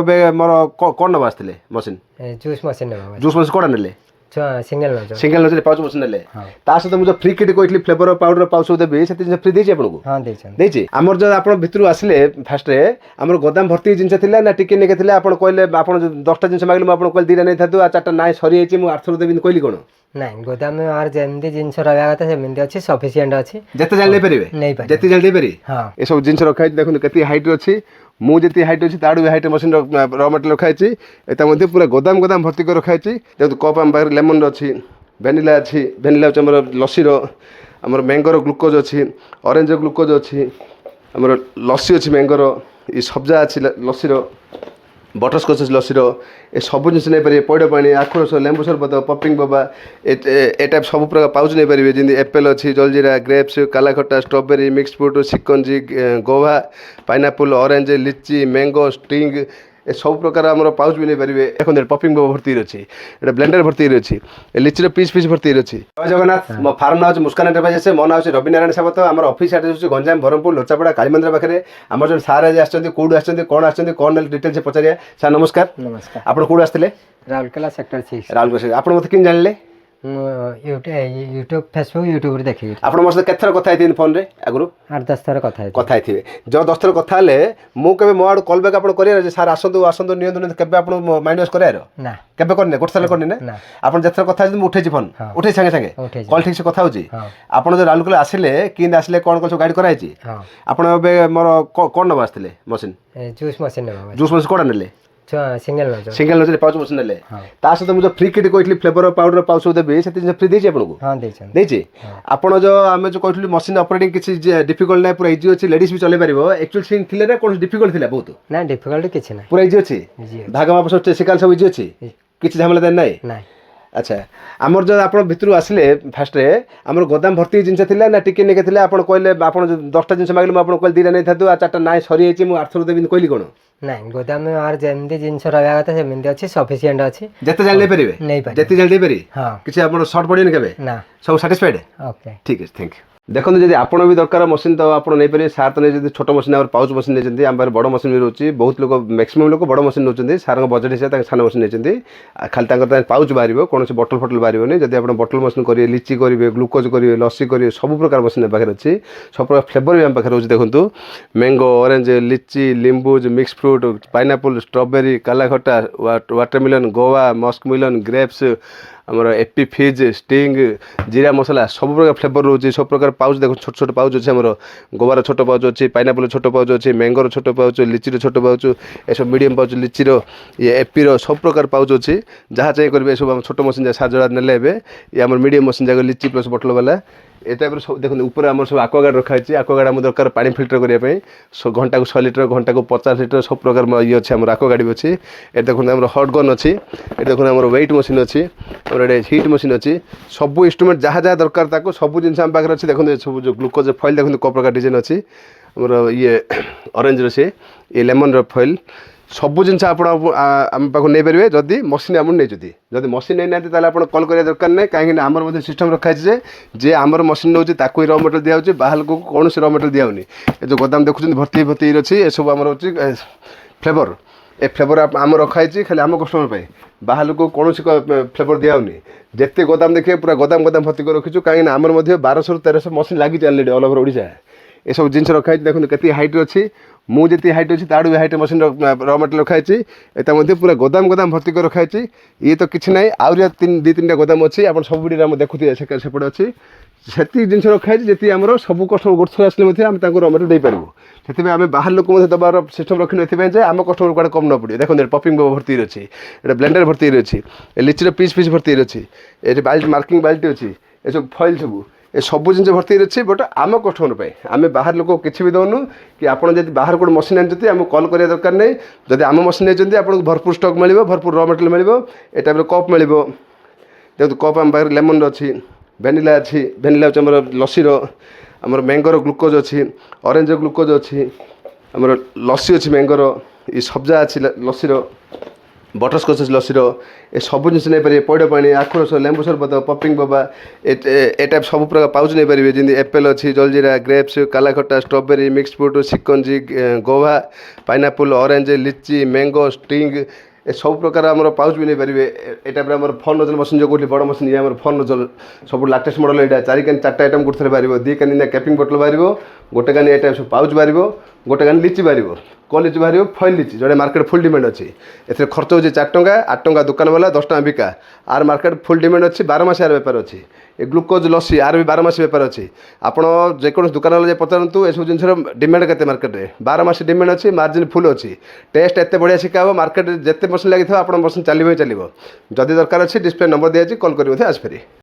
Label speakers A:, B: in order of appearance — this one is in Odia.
A: ଏବେ ମୋର କ'ଣ ନେବା ଆସିଥିଲେ ମେସିନ୍?
B: ଜୁସ୍ ମେସିନ୍ ନେବା।
A: ଜୁସ୍ ମେସିନ୍ କ'ଣ ନେଲେ?
B: ସିଙ୍ଗଲ
A: ନେଲେ ପାଉଚ୍ ମେସିନ୍ ନେଲେ। ତା ସହିତ ମୁଁ ଯେଉଁ ଫ୍ରି କିଟ୍ କହିଥିଲି ଫ୍ଲେଭର ପାଉଡର ପାଉଚ୍ ସବୁ ଦେବି ସେ ଜିନିଷ ଫ୍ରି ଦେଇଛି ଆପଣଙ୍କୁ?
B: ହଁ ଦେଇଛନ୍ତି।
A: ଦେଇଛି। ଆମର ଯେଉଁ ଆପଣ ଭିତରୁ ଆସିଲେ ଫାଷ୍ଟରେ ଆମର ଗୋଦାମ ଭର୍ତ୍ତି ଜିନିଷ ଥିଲା ନା ଟିକେ ନେଇକି ଥିଲେ? ଆପଣ କହିଲେ ଆପଣ 10ଟା ଜିନିଷ ମାଗିଲେ ମୁଁ ଆପଣଙ୍କୁ କହିଲି 2ଟା ନେଇଥାନ୍ତୁ ଆଉ 4ଟା ନାଇଁ ସରିଯାଇଛି ମୁଁ 8ଥର ଦେବି କହିଲି କ'ଣ?
B: ନାଇଁ ଗୋଦାମ ଯେମିତି ଜିନିଷ ରହିବା କଥା ସେମିତି ଅଛି, ସଫିସିଏଣ୍ଟ ଅଛି।
A: ଯେତେ ଜାଣି ନେଇପାରିବେ? ଯେତେ ଜାଣି ଦେଇପାରିବେ। ଏସବୁ ଜିନିଷ ରଖା ହେଇଛି ଦେଖନ୍ତୁ କେତେ ହାଇଟ୍ ଅଛି। ମୁଁ ଯେତିକି ହାଇଟ୍ ଅଛି ତାଠୁ ବି ହାଇଟ୍ ମେସିନ୍ ର ମେଟେରିଆଲ୍ ରଖା ହେଇଛି। ଏତା ମଧ୍ୟ ପୁରା ଗୋଦାମ ଭର୍ତ୍ତି କରି ରଖା ହେଇଛି। ଦେଖନ୍ତୁ କପ୍ ଆମ ପାଖରେ ଲେମନ୍ ଅଛି, ଭ୍ୟାନିଲା ଅଛି। ଭ୍ୟାନିଲା ହେଉଛି ଆମର ଲସିର, ଆମର ମ୍ୟାଙ୍ଗୋର ଗ୍ଲୁକୋଜ୍ ଅଛି, ଅରେଞ୍ଜ ଗ୍ଲୁକୋଜ୍ ଅଛି, ଆମର ଲସି ଅଛି ମ୍ୟାଙ୍ଗୋର, ଏ ସବ୍ଜା ଅଛି ଲସିର, ବଟରସ୍କଚ୍ ଅଛି ଲସିର। ଏ ସବୁ ଜିନିଷ ନେଇପାରିବେ। ପଇଡ଼ ପାଣି, ଆଖୁ ରସ, ଲେମ୍ବୁ ସରବତ, ପପିଂ ବାବା ଏ ଟାଇପ୍ ସବୁ ପ୍ରକାର ପାଉଚ୍ ନେଇପାରିବେ। ଯେମିତି ଆପେଲ୍ ଅଛି, jaljeera, grapes, kala khatta, strawberry, mix fruit, shikanji, guava, pineapple, orange, litchi, mango, sting ଏ ସବୁ ପ୍ରକାର ଆମର ପାଉଚ୍ ବି ନେଇପାରିବେ। ଦେଖନ୍ତୁ ପପିଂ ବାବା ଭର୍ତ୍ତି ଅଛି, ଏଇଟା ବ୍ଲେଣ୍ଡର ଭର୍ତ୍ତି ଅଛି, ଲିଚିର ପିସ୍ ଭର୍ତ୍ତି ଅଛି। ଜୟ ଜଗନ୍ନାଥ। ମୋ ଫାର୍ମ ନାଁ ହେଉଛି ମୁସ୍କାନ ଏଣ୍ଟରପ୍ରାଇଜେସ୍। ମୋ ନାଁ ହେଉଛି ରବି ନାରାୟଣ ସାମନ୍ତ। ଆମର ଅଫିସ୍ ଆଡ୍ରେସ୍ ହେଉଛି ଗଞ୍ଜାମ, ବ୍ରହ୍ମପୁର, ଲୋଚାପଡ଼ା, କାଳୀମନ୍ଦିର ପାଖରେ। ଆମର ଯେଉଁ ସାର୍ ଆଜି ଆସିଛନ୍ତି, କୋଉଠୁ ଆସିଛନ୍ତି, କ'ଣ ନେଲେ ଡିଟେଲ୍ସ ପଚାରିବା। ସାର୍ ନମସ୍କାର।
B: ନମସ୍କାର।
A: ଆପଣ କୋଉଠୁ ଆସିଥିଲେ?
B: ରାଉରକେଲା ସେକ୍ଟର 6।
A: ରାଉରକେଲା। ଆପଣ ମୋତେ କେମିତି ଜାଣିଲେ?
B: ୟୁଟ୍ୟୁବ ଫେସବୁକ୍ ୟୁଟ୍ୟୁବରେ ଦେଖିକି।
A: ଆପଣ ମୋ ସହିତ କେତେଥର କଥା ହେଇଥିବେ ଫୋନ୍ରେ ଆଗରୁ?
B: 8-10 ଥର କଥା
A: ହେଇଥିବେ। ଯେଉଁ 10 ଥର କଥା ହେଲେ ମୁଁ କେବେ ମୋ ଆଡ଼ୁ କଲ୍ ବ୍ୟାକ୍ ଆପଣ କରିବାର ଯେ ସାର୍ ଆସନ୍ତୁ ନିଅନ୍ତୁ କେବେ ଆପଣ ମାଇଣ୍ଡ ୱାଶ୍ କରିବାର?
B: ନା
A: କେବେ କରିନେ? ଗୋଟେ ଥର କରିନି ନା? ଆପଣ ଯେତେଥର କଥା ହେଇଛନ୍ତି ମୁଁ ଉଠେଇଛି ଫୋନ୍, ଉଠେଇ ସାଙ୍ଗେ କଲ୍ ଠିକ୍ ସେ କଥା ହେଉଛି। ଆପଣ ଯେଉଁ ରାଉରକେଲା ଆସିଲେ କେମିତି ଆସିଲେ, କ'ଣ ସବୁ ଗାଇଡ଼ କରାହେଇଛି? ଆପଣ ଏବେ ମୋର କ'ଣ ନେବା ଆସିଥିଲେ ମେସିନ୍?
B: ଜୁସ୍ ମେସିନ୍ ନେବା।
A: ଜୁସ୍ ମେସିନ୍ କ'ଣ ନେଲେ?
B: ସିଙ୍ଗଲ
A: ନେଲେ ପାଉଚ୍ ମେସିନ୍ ନେଲେ। ତା ସହିତ ମୁଁ ଯେଉଁ ଫ୍ରି କିଟ୍ କହିଥିଲି ଫ୍ଲେଭର ପାଉଡର ପାଉଚ୍ ସବୁ ଦେବି ସେ ଜିନିଷ ଫ୍ରି ଦେଇଛି ଆପଣଙ୍କୁ? ଦେଇଛି। ଆପଣ ଆମେ ଯେଉଁ କହିଥିଲି ମେସିନ୍ ଅପରେଟିଂ କିଛି ଡିଫିକଲ୍ଟ ନାହିଁ, ପୁରା ଇଜି ଅଛି, ଲେଡିଜ୍ ବି ଚଲେଇ ପାରିବ। ଆକ୍ଚୁଆଲି ସିନ୍ ଥିଲେ ନା କୌଣସି ଡିଫିକଲ୍ଟ ଥିଲା? ବହୁତ
B: ନା ଡିଫିକଲ୍ଟ କିଛି ନାହିଁ,
A: ପୁରା ଇଜି ଅଛି। ଭାଗ ମାପ ସବୁ ଶିକାଲ ସବୁ ଇଜି ଅଛି, କିଛି ଝାମେଲା ନାହିଁ। ଆଚ୍ଛା, ଆମର ଯେଉଁ ଆପଣ ଭିତରୁ ଆସିଲେ ଫାଷ୍ଟରେ ଆମର ଗୋଦାମ ଭର୍ତ୍ତି ଜିନିଷ ଥିଲା ନା ଟିକେ ନେଇକି ଥିଲେ? ଆପଣ କହିଲେ ଆପଣ 10ଟା ଜିନିଷ ମାଗିଲେ ମୁଁ ଆପଣଙ୍କୁ କହିଲି 2ଟା ନେଇଥାନ୍ତୁ ଆଉ 4ଟା ନାଇଁ ସରିଯାଇଛି ମୁଁ 8ଥର ଦେବି କହିଲି କ'ଣ?
B: ନାଇଁ ଗୋଦାମ ଯେମିତି ଜିନିଷ ରହିବା କଥା ସେମିତି ଅଛି, ସଫିସିଏଣ୍ଟ ଅଛି।
A: ଯେତେ ଜାଣି ନେଇପାରିବେ? ଯେତେ ଜାଣି ଦେଇପାରିବେ। କିଛି ଆପଣ ସର୍ଟ ପଡ଼ିବନି କେବେ? ନା, ସବୁ ସାଟିସ୍ଫାଏଡ୍? ଓକେ, ଠିକ୍ ଅଛି, ଥ୍ୟାଙ୍କ ୟୁ। ଦେଖନ୍ତୁ ଯଦି ଆପଣ ବି ଦରକାର ମେସିନ୍ ତ ଆପଣ ନେଇପାରିବେ। ସାର୍ ତ ନେଇଛନ୍ତି ଛୋଟ ମେସିନ୍, ଆମର ପାଉଚ୍ ମେସିନ୍ ନେଇଛନ୍ତି। ଆମ ପାଖରେ ବଡ଼ ମେସିନ୍ ବି ରହୁଛି। ବହୁତ ଲୋକ ମ୍ୟାକ୍ସିମମ୍ ଲୋକ ବଡ଼ ମେସିନ୍ ନେଉଛନ୍ତି। ସାର୍ଙ୍କ ବଜେଟ୍ ହିସାବରେ ତାଙ୍କ ସାନ ମେସିନ୍ ନେଇଛନ୍ତି। ଖାଲି ତାଙ୍କର ପାଉଚ୍ ବାହାରିବ, କୌଣସି ବଟଲ୍ ବାହାରିବନି। ଯଦି ଆପଣ ବଟଲ୍ ମେସିନ୍ କରିବେ, ଲିଚି କରିବେ, ଗ୍ଲୁକୋଜ୍ କରିବେ, ଲସି କରିବେ, ସବୁ ପ୍ରକାର ମେସିନ୍ ଆମ ପାଖରେ ଅଛି। ସବୁ ପ୍ରକାର ଫ୍ଲେଭର ବି ଆମ ପାଖରେ ରହୁଛି। ଦେଖନ୍ତୁ ମ୍ୟାଙ୍ଗୋ, ଅରେଞ୍ଜ, ଲିଚି, ଲିମ୍ବୁଜ, mix fruit, pineapple, strawberry, kala khatta, watermelon, guava, muskmelon, grapes, ଆମର ଏପି ଫିଜ୍, ଷ୍ଟିଙ୍ଗ, ଜିରା ମସଲା, ସବୁ ପ୍ରକାର ଫ୍ଲେଭର ରହୁଛି। ସବୁ ପ୍ରକାର ପାଉଚ୍ ଦେଖନ୍ତୁ, ଛୋଟ ପାଉଚ୍ ଅଛି। ଆମର ଗୋବାର ଛୋଟ ପାଉଚ୍ ଅଛି, ପାଇନାପଲ୍ ଛୋଟ ପାଉଚ୍ ଅଛି, ମ୍ୟାଙ୍ଗୋର ଛୋଟ ପାଉଚ୍, ଲିଚିର ଛୋଟ ପାଉଚ୍, ଏସବୁ ମିଡ଼ିୟମ୍ ପାଉଚ୍, ଲିଚିର, ଏପିର ସବୁ ପ୍ରକାର ପାଉଚ୍ ଅଛି। ଯାହା ଚାହିଁ କରିବେ ଏସବୁ ଆମ ଛୋଟ ମେସିନ୍ ଯାହା ସାହାଯ୍ୟ ନେଲେ ଏବେ ଆମର ମିଡ଼ିୟମ୍ ମେସିନ୍ ଯାକ ଲିଚି ପ୍ଲସ୍ ବଟଲ୍ ବାଲା ଏ ଟାଇପ୍ର ସବୁ ଦେଖନ୍ତୁ। ଉପରେ ଆମର ସବୁ ଆକ୍ୱାଗାର୍ଡ଼ ରଖା ହେଇଛି। ଆକ୍ୱାଗାର୍ଡ଼ ଆମର ଦରକାର ପାଣି ଫିଲ୍ଟର କରିବା ପାଇଁ। ଘଣ୍ଟାକୁ 100 ଲିଟର, ଘଣ୍ଟାକୁ 50 ଲିଟର, ସବୁ ପ୍ରକାର ଇଏ ଅଛି। ଆମର ଆକ୍ୱାଗାର୍ଡ଼ ବି ଅଛି। ଏଠି ଦେଖନ୍ତୁ ଆମର ହଟ୍ ଗନ୍ ଅଛି। ଏଠି ଦେଖନ୍ତୁ ଆମର ୱେଟ୍ ମେସିନ୍ ଅଛି, ଆମର ଏଠି ହିଟ୍ ମେସିନ୍ ଅଛି। ସବୁ ଇନଷ୍ଟ୍ରୁମେଣ୍ଟ ଯାହା ଦରକାର ତାକୁ ସବୁ ଜିନିଷ ଆମ ପାଖରେ ଅଛି। ଦେଖନ୍ତୁ ସବୁ ଯେଉଁ ଗ୍ଲୁକୋଜ୍ ଫଏଲ୍ ଦେଖନ୍ତୁ କେଉଁ ପ୍ରକାର ଡିଜାଇନ୍ ଅଛି। ଆମର ଅରେଞ୍ଜର ସେ ଲେମନ୍ର ଫଏଲ୍, ସବୁ ଜିନିଷ ଆପଣ ଆମ ପାଖକୁ ନେଇପାରିବେ ଯଦି ମେସିନ୍ ଆପଣ ନେଇଛନ୍ତି। ଯଦି ମେସିନ୍ ନେଇନାହାନ୍ତି ତାହେଲେ ଆପଣ କଲ୍ କରିବା ଦରକାର ନାହିଁ। କାହିଁକିନା ଆମର ମଧ୍ୟ ସିଷ୍ଟମ୍ ରଖା ହେଇଛି ଯେ ଆମର ମେସିନ୍ ନେଉଛି ତାକୁ ହିଁ ର ମେଟେରିଆଲ୍ ଦିଆହେଉଛି, ବାହାରକୁ କୌଣସି ର ମେଟେରିଆଲ୍ ଦିଆହେଉନି। ଏ ଯେଉଁ ଗୋଦାମ ଦେଖୁଛନ୍ତି ଭର୍ତ୍ତି ଅଛି, ଏସବୁ ଆମର ହେଉଛି ଫ୍ଲେଭର। ଏ ଫ୍ଲେଭର ଆମର ରଖା ହେଇଛି ଖାଲି ଆମ କଷ୍ଟମର ପାଇଁ, ବାହାରକୁ କୌଣସି ଫ୍ଲେଭର ଦିଆହେଉନି। ଯେତେ ଗୋଦାମ ଦେଖିବେ ପୁରା ଗୋଦାମ ଭର୍ତ୍ତି କରି ରଖିଛୁ। କାହିଁକିନା ଆମର ମଧ୍ୟ 1200-1300 ମେସିନ୍ ଲାଗିଛି ଅଲରେଡ଼ି ଅଲ୍ ଓଭର୍ ଓଡ଼ିଶା। ଏସବୁ ଜିନିଷ ରଖା ହେଇଛି। ଦେଖନ୍ତୁ କେତେ ହାଇଟ୍ ଅଛି। ମୁଁ ଯେତିକି ହାଇଟ୍ ଅଛି ତାଠୁ ବି ହାଇଟ୍ ମେସିନ୍ ର ମେଟେରିଆଲ୍ ରଖା ହେଇଛି। ଏଟା ମଧ୍ୟ ପୁରା ଗୋଦାମ ଭର୍ତ୍ତି କରି ରଖା ହେଇଛି। ଇଏ ତ କିଛି ନାହିଁ, ଆହୁରି 2-3ଟା ଗୋଦାମ ଅଛି। ଆପଣ ସବୁ ଭିଡ଼ିଓରେ ଆମେ ଦେଖୁଥିବେ ସେପଟେ ଅଛି। ସେତିକି ଜିନିଷ ରଖା ହେଇଛି ଯେତିକି ଆମର ସବୁ କଷ୍ଟମର ଗୋଟେ ଥର ଆସିଲେ ମଧ୍ୟ ଆମେ ତାଙ୍କୁ ର ମେଟେରିଆଲ୍ ଦେଇପାରିବୁ। ସେଥିପାଇଁ ଆମେ ବାହାର ଲୋକ ମଧ୍ୟ ଦେବାର ସିଷ୍ଟମ୍ ରଖିନୁ, ଏଥିପାଇଁ ଯେ ଆମ କଷ୍ଟମର କୁଆଡ଼େ କମ୍ ନ ପଡ଼ିବ। ଦେଖନ୍ତୁ ଏଠି ପପିଂ ଭର୍ତ୍ତି ଅଛି, ଏଇଟା ବ୍ଲେଣ୍ଡର ଭର୍ତ୍ତି ଅଛି, ଲିଚିର ପିସ୍ ଭର୍ତ୍ତି ଅଛି, ଏଠି ମାର୍କିଂ ବାଲ୍ଟି ଅଛି, ଏସବୁ ଫଏଲ୍ ସବୁ ସବୁ ଜିନିଷ ଭର୍ତ୍ତି ଅଛି। ବଟ୍ ଆମ କଷ୍ଟମର ପାଇଁ ଆମେ ବାହାର ଲୋକ କିଛି ବି ଦେଉନୁ। କି ଆପଣ ଯଦି ବାହାର ଗୋଟେ ମେସିନ୍ ଆଣିଛନ୍ତି ଆମକୁ କଲ୍ କରିବା ଦରକାର ନାହିଁ। ଯଦି ଆମ ମେସିନ୍ ନେଇଛନ୍ତି ଆପଣଙ୍କୁ ଭରପୁର ଷ୍ଟକ୍ ମିଳିବ, ଭରପୁର ର ମେଟେରିଆଲ୍ ମିଳିବ। ଏ ଟାଇପ୍ର କପ୍ ମିଳିବ। ଦେଖନ୍ତୁ କପ୍ ଆମ ପାଖରେ ଲେମନ୍ର ଅଛି, ଭ୍ୟାନିଲା ଅଛି। ଭ୍ୟାନିଲା ହେଉଛି ଆମର ଲସିର, ଆମର ମ୍ୟାଙ୍ଗୋର ଗ୍ଲୁକୋଜ୍ ଅଛି, ଅରେଞ୍ଜ ଗ୍ଲୁକୋଜ୍ ଅଛି, ଆମର ଲସି ଅଛି ମ୍ୟାଙ୍ଗୋର, ଏ ସବ୍ଜା ଅଛି ଲସିର, ବଟରସ୍କଚ୍ ଲସିର ଏ ସବୁ ଜିନିଷ ନେଇପାରିବେ। ପଇଡ଼ ପାଣି, ଆଖୁ ରସ, ଲେମ୍ବୁ ସରବତ, ପପିଂ ବାବା ଏଟା ସବୁ ପ୍ରକାର ପାଉଚ୍ ନେଇପାରିବେ। ଯେମିତି ଆପେଲ୍ ଅଛି, jaljeera, grapes, kala khatta, strawberry, mix fruit, shikanji, guava, pineapple, orange, litchi, mango, sting ଏ ସବୁ ପ୍ରକାର ଆମର ପାଉଚ୍ ବି ନେଇପାରିବେ। ଏଇଟା ପରେ ଆମର ଫନ୍ ନୋଜଲ୍ ମେସିନ୍ ଯେଉଁ କହୁଥିଲି ବଡ଼ ମେସିନ୍, ଇଏ ଆମର ଫନ୍ ନୋଜଲ୍ ସବୁ ଲାଟେଷ୍ଟ ମଡ଼େଲ୍। ଏଇଟା 4 କାନି 4ଟା ଆଇଟମ୍ ଗୋଟେ ଥରେ ବାହାରିବ। 2 କାନି କ୍ୟାପିଂ ବୋଟଲ୍ ବାହାରିବ, ଗୋଟେ କାନି ଏଇଟା ସବୁ ପାଉଚ୍ ବାହାରିବ, ଗୋଟେ କାନି ଲିଚି ବାହାରିବ, କଲ୍ ଲିଚି ବାହାରିବ, ଫଏଲ୍ ଲିଚି ଯେଉଁଟା ମାର୍କେଟ୍ ଫୁଲ୍ ଡିମାଣ୍ଡ ଅଛି। ଏଥିରେ ଖର୍ଚ୍ଚ ହେଉଛି 4 ଟଙ୍କା, 8 ଟଙ୍କା ଦୋକାନ ବାଲା, 10 ଟଙ୍କା ବିକା। ଆର ମାର୍କେଟ୍ ଫୁଲ୍ ଡିମାଣ୍ଡ ଅଛି, 12 ମାସ ଆର ବେପାର ଅଛି। ଏ ଗ୍ଲୁକୋଜ୍ ଲସି ଆର ବି 12 ମାସ ବେପାର ଅଛି। ଆପଣ ଯେକୌଣସି ଦୋକାନ ବାଲା ଯାଇ ପଚାରନ୍ତୁ ଏସବୁ ଜିନିଷର ଡିମାଣ୍ଡ କେତେ ମାର୍କେଟରେ। 12 ମାସ ଡିମାଣ୍ଡ ଅଛି, ମାର୍ଜିନ୍ ଫୁଲ୍ ଅଛି, ଟେଷ୍ଟ ଏତେ ବଢ଼ିଆ ଶିଖା ହେବ। ମାର୍କେଟରେ ଯେତେ ମେସିନ୍ ଲାଗିଥିବ ଆପଣ ମେସିନ୍ ଚାଲିବ ହିଁ ଚାଲିବ। ଯଦି ଦରକାର ଅଛି ଡିସପ୍ଲେ ନମ୍ବର ଦିଆଯାଇଛି, କଲ୍ କରି ମଧ୍ୟ ଆସିପାରିବେ।